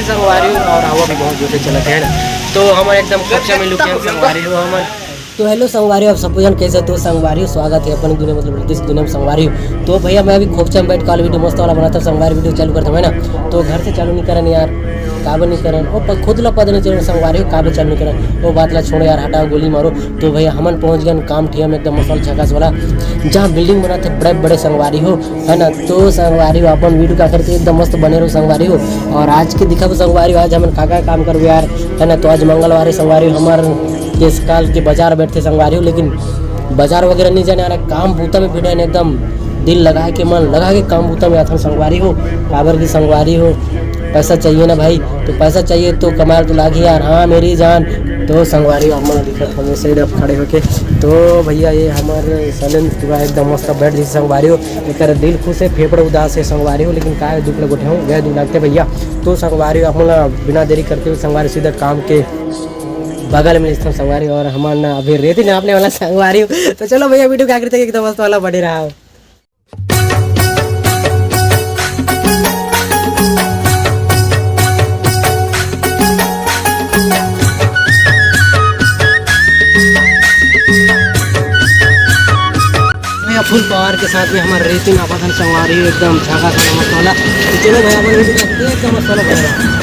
संगवारी और हवा भी बहुत जोर से चलत है ना, तो हम एकदम कक्षा में लुके संगवारी हो हमर। तो हेलो संगवारी, आप सब जन कैसे तो संगवारी स्वागत है अपनी दुनिया मतलब देश दुनिया में संगवारी। तो भैया मैं अभी खोपचा में बैठ कॉल वीडियो मस्त वाला बनाता संगवारी वीडियो चालू करता है ना, तो घर से चालू नहीं करन यार, काबर नहीं करन और खुद ला पता नहीं चल संगवारी हो काबर चालू नहीं करन, वो बात ला छोड़ो यार, हटाओ गोली मारो। तो भैया हमन पहुंच गए काम ठिया में एकदम मसल झकास वाला, जहाँ बिल्डिंग बनाते बड़े बड़े संगवारी हो है ना। तो संगवारी हो अपन वीडियो का करके एकदम मस्त बने रहो संगवारी हो। और आज के दिखा संगवारी हो, आज हमन का काम करबे यार है ना। तो आज मंगलवार है संगवारी हमार इस काल के बाजार बैठते संगवारी हो, लेकिन बाजार वगैरह नहीं जाने आ रहा, काम बूता में बैठे एकदम दिल लगा के मन लगा के काम बूता में आता संगवारी हो। काबर की संगवारी हो पैसा चाहिए ना भाई, तो पैसा चाहिए तो कमाल तो लागी यार, हाँ मेरी जान। तो संगवारी हमारा दिक्कत हमें साइड अब खड़े होके, तो भैया ये हमारे सैलेंस पूरा एकदम मस्त बैठ जैसे संगवारी हो, एक दिल खुश है फेफड़े उदास है संगवारी हो, लेकिन का दुख लग उठे हूँ वह दुख लगते भैया। तो संगवारी हमारा बिना देरी करते हुए संगवारी सीधा काम के बगल में स्थल संगवारी और हमारा अभी रेती नापने वाला संगवारी हो। तो चलो भैया वीडियो क्या करते एकदम मस्त वाला बढ़े रहा हो। फुल पावर के साथ में हमारा रेती नापा था संगवारी एकदम झाका था मस्त वाला। तो चलो भैया एकदम मस्त वाला बढ़े रहा।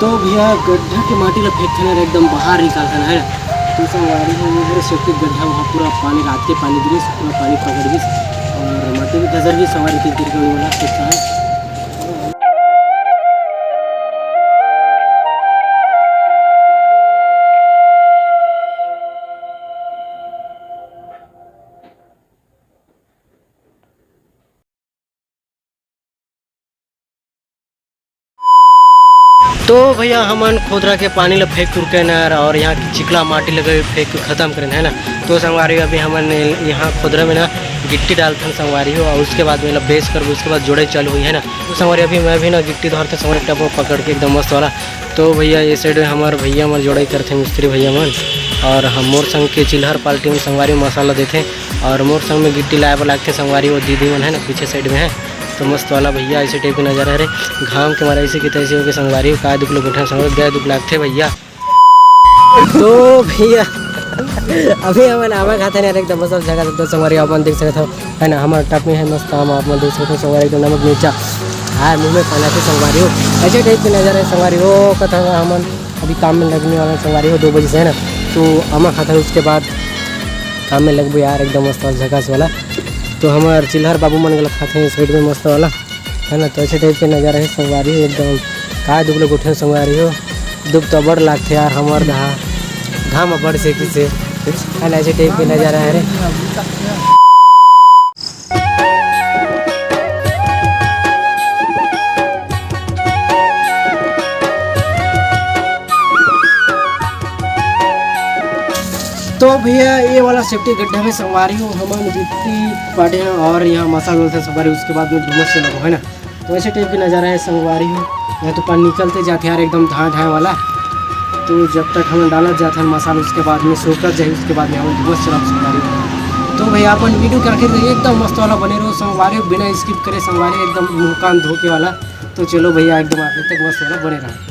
तो भैया गड्ढा के माटी ला फेंकते ना एकदम बाहर निकालता है। तो संगवारी है सेफ्टी गड्ढा वहाँ पूरा पानी रात के पानी गिरी पूरा पानी पकड़ गई और माटी भी गजर भी संगवारी की गिर गई वाला है। तो भैया हमन खोदरा के पानी ला फेंक के ना और यहाँ की चिकला माटी लगे फेंक के ख़त्म करें है ना। तो संगवारी अभी हमन यहाँ खोदरा में ना गिट्टी डालते हैं संगवारी हो, और उसके बाद में बेस कर उसके बाद जोड़े चालू हुई है ना। तो संगवारी अभी मैं भी ना गिट्टी धरते संगवारी टप पकड़ के एकदम मस्त वाला। तो भैया ये साइड में हमारे भैया मन जोड़ाई करते मिस्त्री भैया मन, और हम मोर संग के चिल्हर पाल्टी में संगवारी मसाला देते और मोर संग में गिट्टी लाए लागते संगवारी वो दीदी मन है ना पीछे साइड में है। तो मस्त वाला भैया ऐसे टाइप की नज़ारा है, घाम के मारा ऐसे की तैसे हो के संगवारी का दुख लोग उठे संग गए दुख लागते भैया। तो भैया अभी हमें आवा खाते नहीं एकदम मस्त जगह सकते संगवारी अपन देख सकते हो है ना। हमारे टप में है मस्त हम आप देख सकते हो संगवारी एकदम नमक नीचा हाँ मुँह में खाना थे संगवारी हो, ऐसे टाइप की नज़ारा है संगवारी हो। कथा हम अभी काम में लगने वाला संगवारी हो 2 बजे से है ना। तो हमें खाता है उसके बाद काम में लगभग यार एकदम मस्त झकास वाला। तो हमारे चिल्हर बाबू मन गलत खाते हैं साइड में मस्त वाला है ना। तो ऐसे टाइप के नज़ारा है संगवारी हो एकदम का दुख लोग उठे संगवारी हो, दुख तो बड़ लागते यार हमार घाम बड़ से किसे है ना। ऐसे टाइप के नज़ारा है रे। तो भैया ये वाला सेफ्टी गड्ढा में संगवारी हो हम गिट्टी पाटे हैं और यहाँ मसाला डालते हैं संगवारी, उसके बाद में धुआं से लगो है ना। तो ऐसे टाइप की नज़ारा है संगवारी हो। यहाँ तो पानी निकलते जाते यार एकदम ढाँ वाला। तो जब तक हमें डाला जाता है मसाला उसके बाद में सोकर जाए उसके बाद में हम धुआं चला संगवारी हो। तो भैया अपन वीडियो के आखिर एकदम मस्त वाला बने रहो संगवारी बिना स्किप करे संगवारी एकदम मुँह कान धोके वाला। तो चलो भैया एकदम आखिर तक मस्त वाला बने रहा।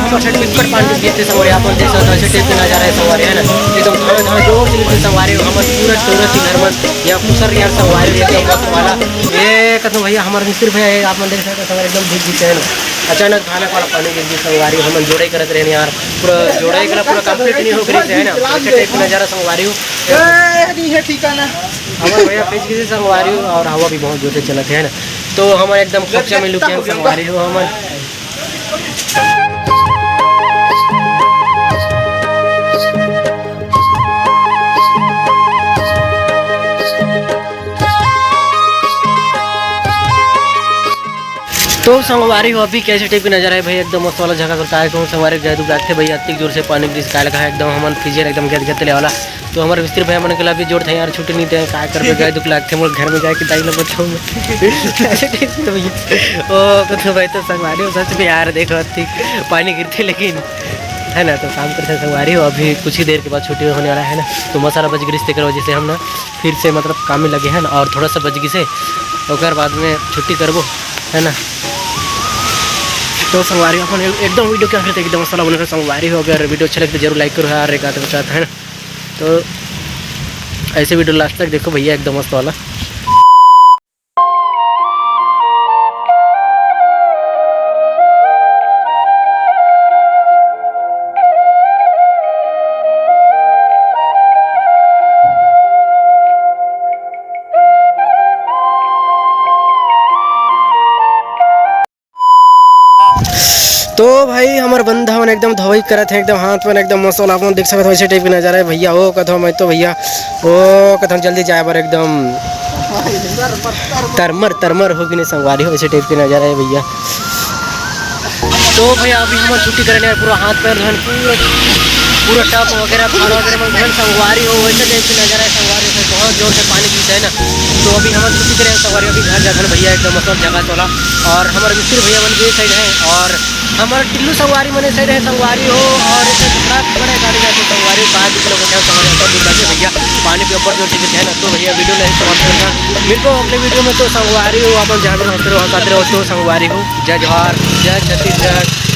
हमारे साइड बिकट पानी गिरते संगवारी आप देख सकते हो। ऐसे टाइप के नजारा है संगवारी है ना, एकदम धड़ धड़ जोर से गिरते संगवारी हमारे पूरा टोरत ही घर में या कुसर यार संगवारी एकदम मस्त वाला ये कहते भैया हमारे मिस्त्री भैया आप देख सकते संगवारी एकदम भीग गीते है ना। अचानक खाना वाला पानी गिर गई संगवारी हम जोड़े करते रहे यार, पूरा जोड़े के पूरा कंप्लीट नहीं हो गई है ना। ऐसे टाइप का नजारा संगवारी है ठिकाना हमारे भैया भीज गई संगवारी और हवा भी बहुत जोर से चलते है ना। तो हमारे एकदम कच्चा में लुके हम संगवारी हो हमारे तो संगवारी हो अभी कैसे टाइप की नजर है भाई एकदम मस्त वाला जगह करता है। तो संगवारी गए दुख भैया इतनी जोर से पानी गिर का लगा है एकदम हम फ्रीजर एकदम गद गतले वाला। तो हमारे मिस्त्री भैया मन के भी जोर थे यार छुट्टी नहीं थे क्या कर गए दुख लगते मोर घर में जाके दाई लोग बच्चों में ऐसे टाइप के भैया ओ तो भाई तो संगवारी हो सच में यार देखो पानी गिरते लेकिन है ना। तो काम करते संगवारी हो अभी कुछ ही देर के बाद छुट्टी होने वाला है ना। तो मसाला बच गिरी की वजह से हम ना फिर से मतलब काम में लगे हैं ना और थोड़ा सा बच गई से और बाद में छुट्टी करबो है ना। तो संगवारी अपन एकदम वीडियो क्या करते एकदम मसाला बना संगवारी हो। अगर वीडियो अच्छा लगे तो जरूर लाइक करो यार एक आते बचाता है ना। तो ऐसे वीडियो लास्ट तक देखो भैया एकदम मस्त वाला। तो भाई हमारे बंधा मन एकदम धोई करत है एकदम हाथ में एकदम मसल आप देख सकते हो ऐसे टाइप की नजारा है भैया। ओ कथो मैं तो भैया ओ कथो जल्दी जाए बार एकदम तरमर होगी नहीं संगवारी हो ऐसे टाइप की नजारा है भैया। तो भैया अभी हम छुट्टी करने पूरा हाथ पैर धन पूरा टप वगैरह खाना वगैरह में धन संगवारी हो वैसे टाइप की नजारा है संगवारी से बहुत जोर से पानी गिरता है ना। तो अभी हम छुट्टी करें संगवारी अभी घर जाकर भैया एकदम मसल जगह चला और हमारे मिस्त्री भैया मन भी साइड है और हमारे टिल्लू संगवारी मने साइड है संगवारी हो और इसे बड़े गाड़ी जाते संगवारी बाहर निकलो संगवारी भैया पानी के ऊपर जो टिकट है ना। तो भैया वीडियो नहीं समाप्त करना मिलको अगले वीडियो में। तो संगवारी हो आप जहाँ भी हंसते रहो तो संगवारी हो। जय जवाहर जय छत्तीसगढ़।